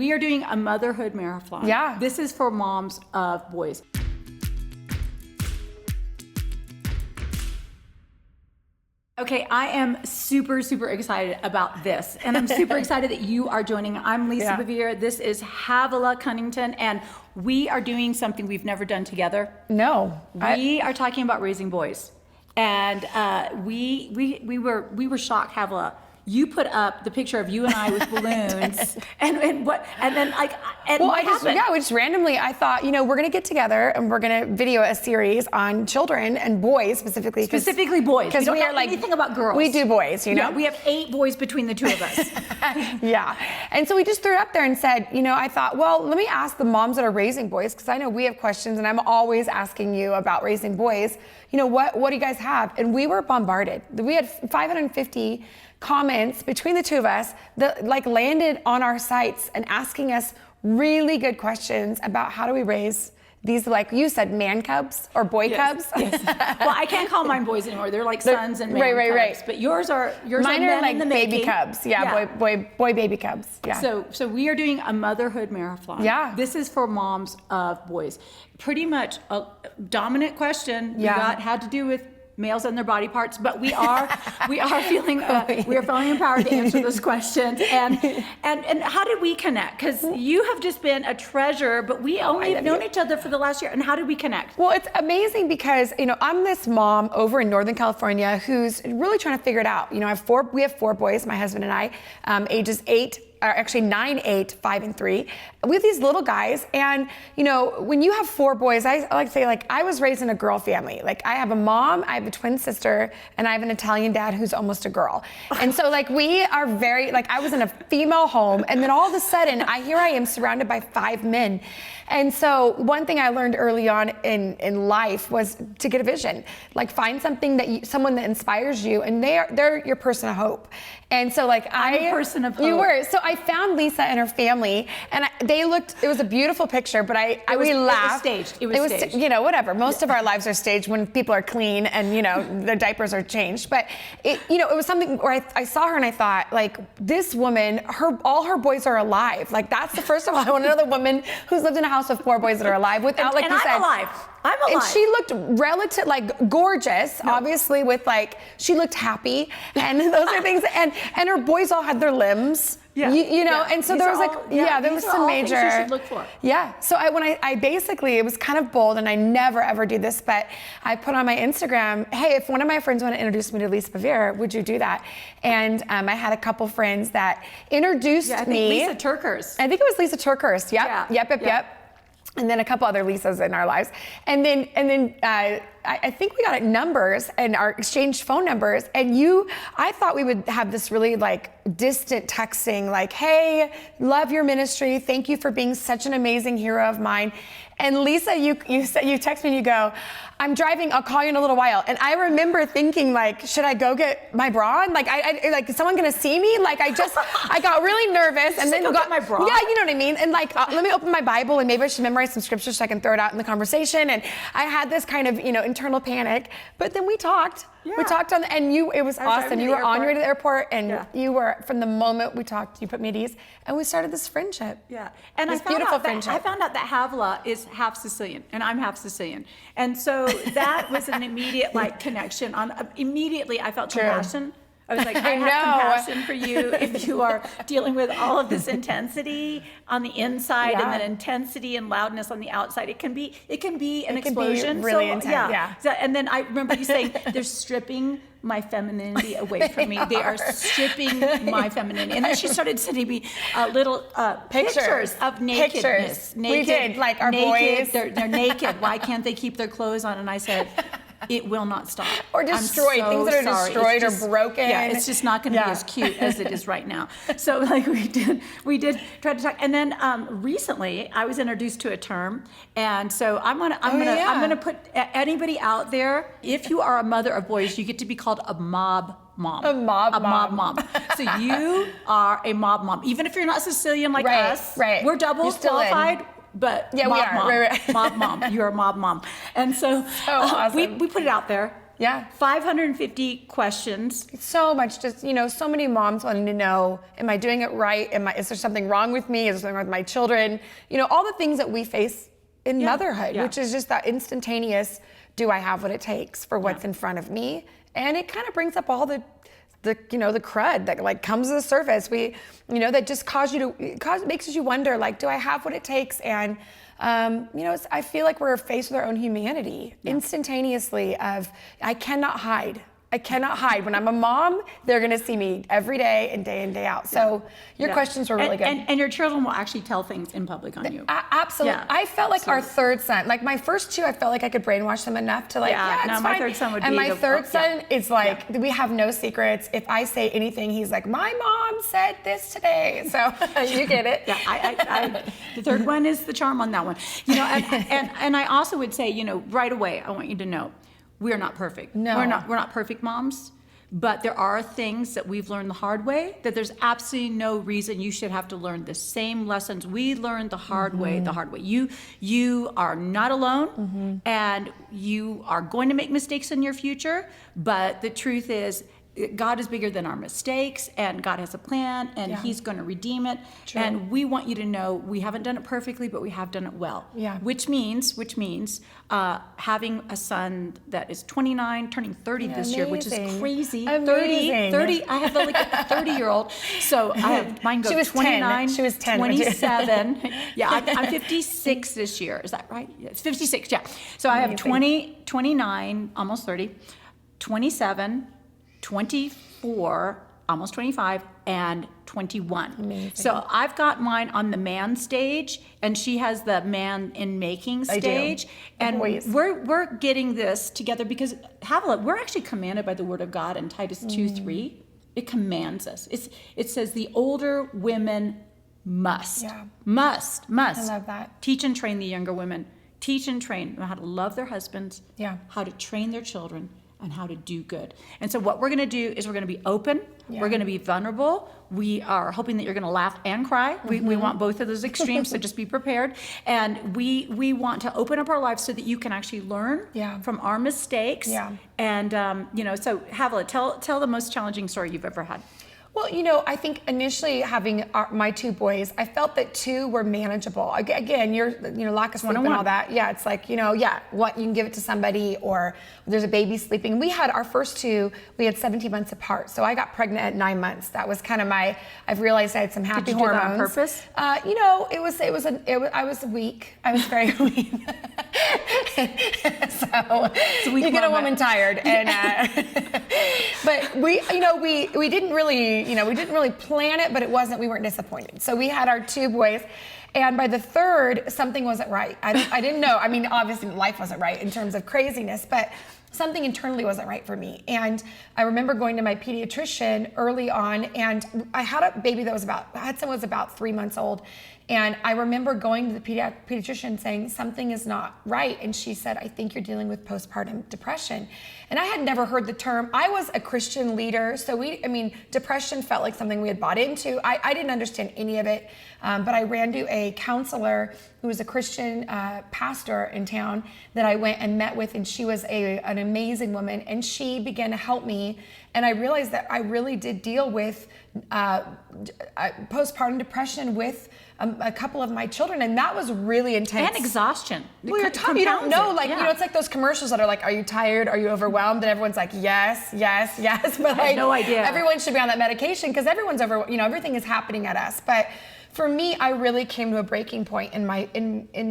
We are doing a motherhood marathon. Yeah. This is for moms of boys. Okay, I am super, super excited about this. And I'm super excited that you are joining. I'm Lisa Bevere. This is Havilah Cunnington. And we are doing something we've never done together. No. We are talking about raising boys. And we were shocked, Havilah. You put up the picture of you and I with balloons, and then what happened? We just randomly, I thought, we're gonna get together and we're gonna video a series on children and boys specifically. Specifically boys. Because we don't are know anything about girls. We do boys, Yeah, we have 8 boys between the 2 of us. Yeah, and so we just threw it up there and said, I thought, well, let me ask the moms that are raising boys, because I know we have questions, and I'm always asking you about raising boys. What do you guys have? And we were bombarded. We had 550 comments between the 2 of us that landed on our sites and asking us really good questions about how do we raise these, like you said, man cubs or boy cubs. Yes. Well, I can't call mine boys anymore. They're like sons and man cubs. Right. But yours are mine are are like in the baby making. cubs. Yeah, boy baby cubs. Yeah. So we are doing a motherhood marathon. Yeah. This is for moms of boys. Pretty much a dominant question had to do with males and their body parts, but we are feeling empowered to answer those questions. And how did we connect? Because you have just been a treasure, but we only have known each other for the last year. And how did we connect? Well, it's amazing because I'm this mom over in Northern California who's really trying to figure it out. We have 4 boys, my husband and I, ages 9, 8, 5, and 3. We have these little guys, and when you have 4 boys, I like to say, I was raised in a girl family. I have a mom, I have a twin sister, and I have an Italian dad who's almost a girl. And so we are very, I was in a female home, and then all of a sudden, here I am surrounded by 5 men. And so one thing I learned early on in life was to get a vision. Find something someone that inspires you, and they're your person of hope. And so I'm a person of hope. You were. So I found Lisa and her family, and it was a beautiful picture, but we laughed. It was staged. Whatever. Most of our lives are staged when people are clean and, their diapers are changed. But it was something where I saw her and I thought, this woman, all her boys are alive. That's the first of all, I want to know the woman who's lived in a house with 4 boys that are alive without, and you said. I'm alive. And she looked gorgeous, obviously, with she looked happy, and those are things, and her boys all had their limbs. Yeah. And so there was there was some major things you should look for. Yeah. So I basically, it was kind of bold, and I never ever do this, but I put on my Instagram, hey, if one of my friends want to introduce me to Lisa Bevere, would you do that? And I had a couple friends that introduced me. Lisa Turkers. I think it was Lisa Turkers. Yep. Yep. And then a couple other Lisas in our lives. And then I think we got numbers and our exchanged phone numbers. And I thought we would have this really distant texting, hey, love your ministry. Thank you for being such an amazing hero of mine. And Lisa, you text me and you go, I'm driving, I'll call you in a little while. And I remember thinking should I go get my bra on? Is someone gonna see me? I got really nervous and then got my bra. Yeah, you know what I mean? And let me open my Bible and maybe I should memorize some scripture so I can throw it out in the conversation. And I had this kind of, internal panic, but then we talked. Yeah. We talked it was awesome. You were on your way to the airport, and you were, from the moment we talked, you put me at ease, and we started this friendship. Yeah, and this beautiful friendship. I found out that Havilah is half Sicilian, and I'm half Sicilian, and so that was an immediate connection. Immediately, I felt compassion. I was I have compassion for you if you are dealing with all of this intensity on the inside and then intensity and loudness on the outside. It can be an explosion. Be really intense. Yeah. So, and then I remember you saying, they're stripping my femininity away from me. They are stripping my femininity. And then she started sending me little pictures of nakedness. We did, our boys. They're naked. Why can't they keep their clothes on? And I said, it will not stop. Or destroyed, things that are destroyed or broken. Yeah, it's just not going to be as cute as it is right now. So we did try to talk. And then recently I was introduced to a term, and so I'm gonna put anybody out there. If you are a mother of boys, you get to be called a mob mom. A mob mom. So you are a mob mom, even if you're not Sicilian like us. Right. We're double qualified. But yeah, mob we are. Mom. Right. Mob mom. You're a mob mom. And so awesome. we put it out there. Yeah. 550 questions. So much, just, so many moms wanting to know, am I doing it right? Is there something wrong with me? Is there something wrong with my children? All the things that we face in motherhood, which is just that instantaneous, do I have what it takes for what's in front of me? And it kind of brings up all the crud that like comes to the surface. That just makes you wonder, like, do I have what it takes? And I feel like we're faced with our own humanity instantaneously I cannot hide. When I'm a mom, they're going to see me every day and day out. So your questions were really good. And your children will actually tell things in public on you. Absolutely. Yeah. I felt like our third son, like my first two, I felt like I could brainwash them enough to like, it's no, fine. my third son would and be my third son is like, we have no secrets. If I say anything, he's like, my mom said this today. So you get it. Yeah, the third one is the charm on that one. And I also would say, right away, I want you to know, we're not perfect. No. We're not perfect moms, but there are things that we've learned the hard way that there's absolutely no reason you should have to learn the same lessons we learned the hard way. You are not alone, and you are going to make mistakes in your future, but the truth is, God is bigger than our mistakes, and God has a plan, and He's going to redeem it. True. And we want you to know we haven't done it perfectly, but we have done it well. Yeah. Which means having a son that is 29, turning 30 this year, which is crazy. Amazing. 30. I have like a 30-year-old. So I have mine go 29. 10. She was 10. 27. I'm 56 this year. Is that right? Yeah, it's 56. Yeah. So I have 29, almost 30, 27. 24, almost 25, and 21. Amazing. So I've got mine on the man stage, and she has the man in making stage. And we're getting this together because Havilah, we're actually commanded by the Word of God in Titus 2:3. It commands us. It says the older women must. Must. I love that. Teach and train the younger women. Teach and train them how to love their husbands. Yeah. How to train their children. And how to do good. And so what we're going to do is we're going to be open. Yeah. We're going to be vulnerable. We are hoping that you're going to laugh and cry. We want both of those extremes, so just be prepared. And we want to open up our lives so that you can actually learn from our mistakes. Yeah. And, so Havilah, tell the most challenging story you've ever had. Well, I think initially having my two boys, I felt that two were manageable. Again, lack of sleep and all that. Yeah, it's like, what you can give it to somebody, or there's a baby sleeping. We had our first two, we had 17 months apart. So I got pregnant at 9 months. That was kind of I've realized I had some happy hormones. Did you do that on purpose? I was weak. I was very weak. So you get a woman tired. And, but we didn't really, we didn't really plan it, but we weren't disappointed. So we had our two boys, and by the third, something wasn't right. I didn't know. I mean, obviously life wasn't right in terms of craziness, but something internally wasn't right for me. And I remember going to my pediatrician early on, and I had a baby Hudson was about 3 months old. And I remember going to the pediatrician saying, something is not right. And she said, I think you're dealing with postpartum depression. And I had never heard the term. I was a Christian leader, so depression felt like something we had bought into. I didn't understand any of it, but I ran to a counselor who was a Christian pastor in town that I went and met with, and she was an amazing woman, and she began to help me. And I realized that I really did deal with postpartum depression with a couple of my children, and that was really intense. And exhaustion. Well, you're tough. You don't know, it's like those commercials that are like, "Are you tired? Are you overwhelmed?" And everyone's like, "Yes, yes, yes." But I have no idea. Everyone should be on that medication because everyone's everything is happening at us. But for me, I really came to a breaking point in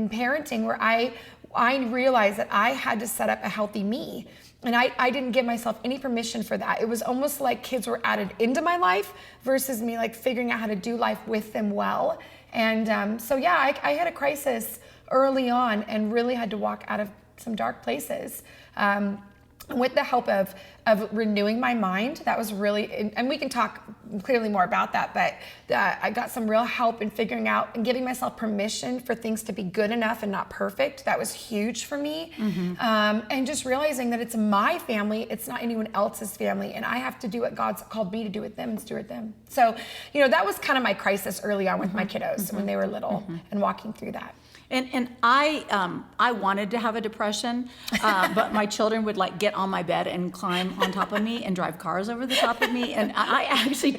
parenting where I realized that I had to set up a healthy me. And I didn't give myself any permission for that. It was almost like kids were added into my life versus me like figuring out how to do life with them well. And I had a crisis early on and really had to walk out of some dark places. With the help of of renewing my mind. That was really, and we can talk clearly more about that, but I got some real help in figuring out and giving myself permission for things to be good enough and not perfect. That was huge for me. And just realizing that it's my family, it's not anyone else's family, and I have to do what God's called me to do with them and steward them. So, that was kind of my crisis early on with my kiddos when they were little and walking through that. And I wanted to have a depression, but my children would like get on my bed and climb on top of me and drive cars over the top of me. And I actually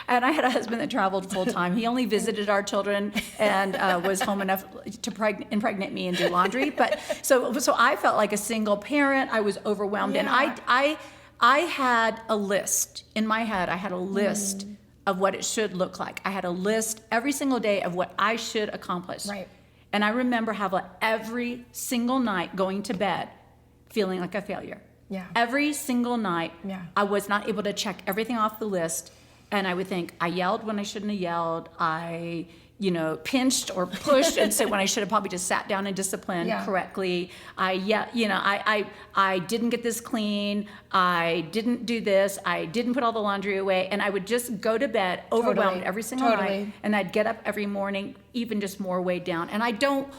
and I had a husband that traveled full time. He only visited our children and was home enough to impregnate me and do laundry. But so I felt like a single parent. I was overwhelmed, and I had a list in my head. I had a list of what it should look like. I had a list every single day of what I should accomplish. Right. And I remember Havilah every single night going to bed feeling like a failure. Yeah. Every single night, Yeah. I was not able to check everything off the list. And I would think, I yelled when I shouldn't have yelled. I, pinched or pushed and said when I should have probably just sat down and disciplined correctly. I didn't get this clean. I didn't do this. I didn't put all the laundry away. And I would just go to bed overwhelmed every single night. And I'd get up every morning, even just more weighed down. And I don't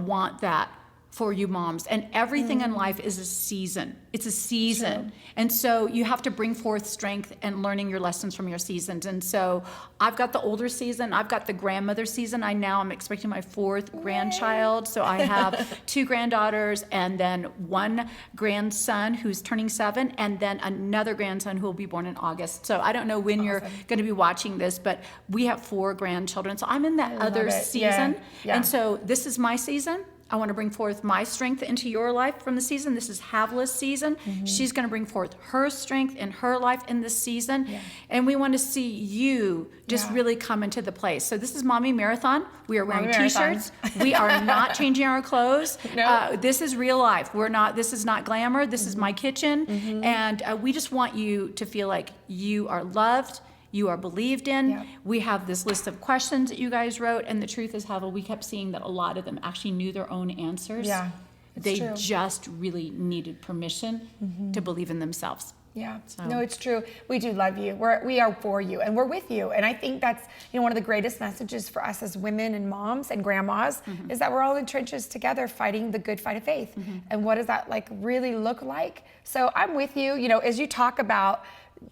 want that for you moms. And everything in life is a season. It's a season. True. And so you have to bring forth strength and learning your lessons from your seasons. And so I've got the older season. I've got the grandmother season. I'm expecting my 4th grandchild. So I have 2 granddaughters and then 1 grandson who's turning 7 and then another grandson who will be born in August. So I don't know when you're going to be watching this, but we have 4 grandchildren. So I'm in that other season. Yeah. And so this is my season. I want to bring forth my strength into your life from the season. This is Havilah's season. She's going to bring forth her strength in her life in this season. Yeah. And we want to see you just really come into the place. So this is Mommy Marathon. We are wearing T-shirts. We are not changing our clothes. No. This is real life. This is not glamour. This is my kitchen. And we just want you to feel like you are loved. You are believed in. Yeah. We have this list of questions that you guys wrote, and the truth is, Havilah, we kept seeing that a lot of them actually knew their own answers. Yeah, they true. Just really needed permission to believe in themselves. Yeah, no, it's true. We do love you. We are for you, and we're with you. And I think that's one of the greatest messages for us as women and moms and grandmas is that we're all in trenches together fighting the good fight of faith. And what does that really look like? So I'm with you. As you talk about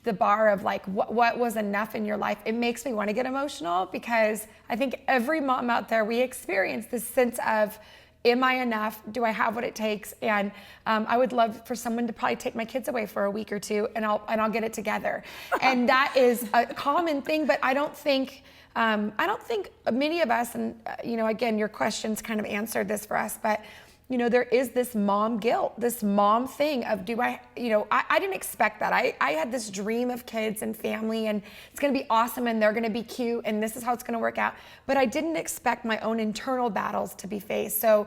the bar of what was enough in your life, it makes me want to get emotional because I think every mom out there, we experience this sense of, am I enough? Do I have what it takes? And I would love for someone to probably take my kids away for a week or 2 and I'll get it together. And that is a common thing, but I don't think many of us, and again, your questions kind of answered this for us, but there is this mom guilt, this mom thing of I didn't expect that. I had this dream of kids and family and it's going to be awesome and they're going to be cute and this is how it's going to work out. But I didn't expect my own internal battles to be faced. So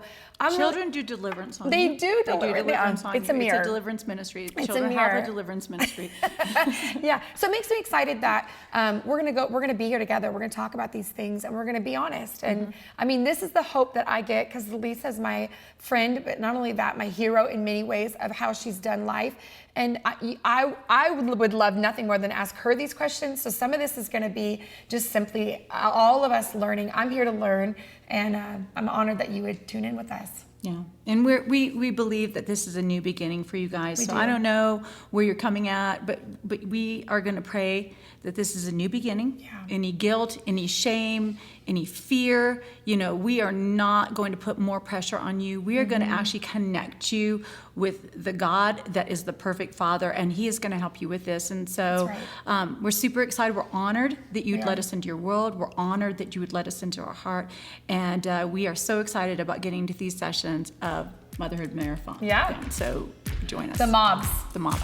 children do deliverance on they you. Do deliverance on it's you. a mirror. It's a deliverance ministry. It's Children a mirror. have a deliverance ministry. Yeah. So it makes me excited that we're going to be here together. We're going to talk about these things and we're going to be honest. And I mean, this is the hope that I get because Lisa's my friend, but not only that, my hero in many ways of how she's done life. And I would love nothing more than ask her these questions. So some of this is going to be just simply all of us learning. I'm here to learn, and I'm honored that you would tune in with us. Yeah, and we believe that this is a new beginning for you guys. I don't know where you're coming at, but we are going to pray that this is a new beginning. Yeah. Any guilt, any shame, any fear, we are not going to put more pressure on you. We are going to actually connect you with the God that is the perfect Father, and He is going to help you with this. And so we're super excited. We're honored that you'd let us into your world. We're honored that you would let us into our heart. And we are so excited about getting to these sessions of Motherhood Marathon. Yeah. So join us. The moms. The moms.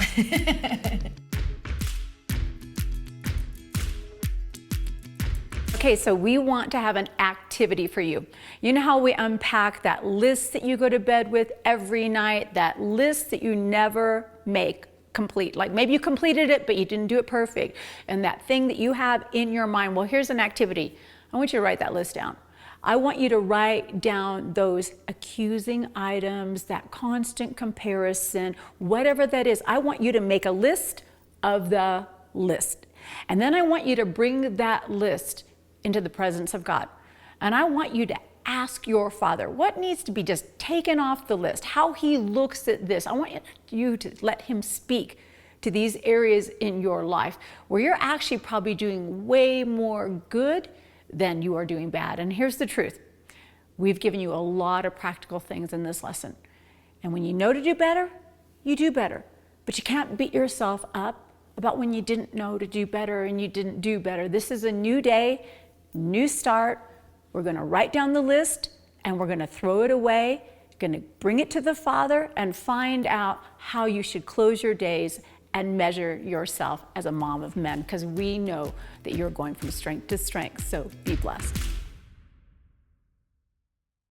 Okay, so we want to have an activity for you. You know how we unpack that list that you go to bed with every night, that list that you never make complete. Like maybe you completed it, but you didn't do it perfect. And that thing that you have in your mind, well, here's an activity. I want you to write that list down. I want you to write down those accusing items, that constant comparison, whatever that is. I want you to make a list of the list. And then I want you to bring that list into the presence of God. And I want you to ask your Father what needs to be just taken off the list, how He looks at this. I want you to let Him speak to these areas in your life where you're actually probably doing way more good than you are doing bad. And here's the truth. We've given you a lot of practical things in this lesson. And when you know to do better, you do better. But you can't beat yourself up about when you didn't know to do better and you didn't do better. This is a new day, new start. We're going to write down the list and we're going to throw it away, going to bring it to the Father and find out how you should close your days and measure yourself as a mom of men, because we know that you're going from strength to strength. So be blessed.